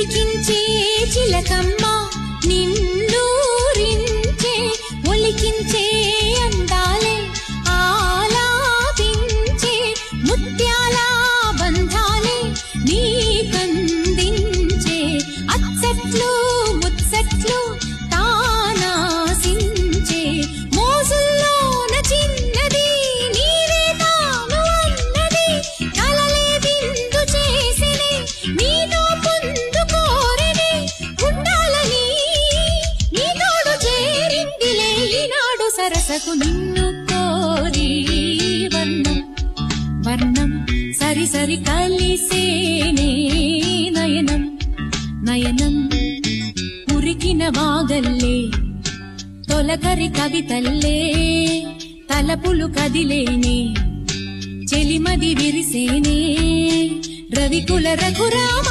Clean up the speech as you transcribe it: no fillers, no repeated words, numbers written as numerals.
చిలికించే చిలకమ్మ నిన్నూరించే ఒలికించే అందాలే ఆలాపించే ముత్యాల బంధాలే నీకందించే అచ్చట్లు ముచ్చట్లు తానాసించే మోజుల్లోన చిన్నది నీవే తాను అన్నది కలలే విందు చేసినే నీతో పొందు కోరినే ఉండాలని నీ తోడు చేరిందిలే ఈనాడు సరసకు నిన్ను కోరి వర్ణం వర్ణం సరి సరి కలిసేనే నయనం నయనం ఉరికిన వాగల్లే తొలకరి కవితల్లే తలపులు కదిలేనే చెలిమది విరిసేనే రవికుల రఘురామ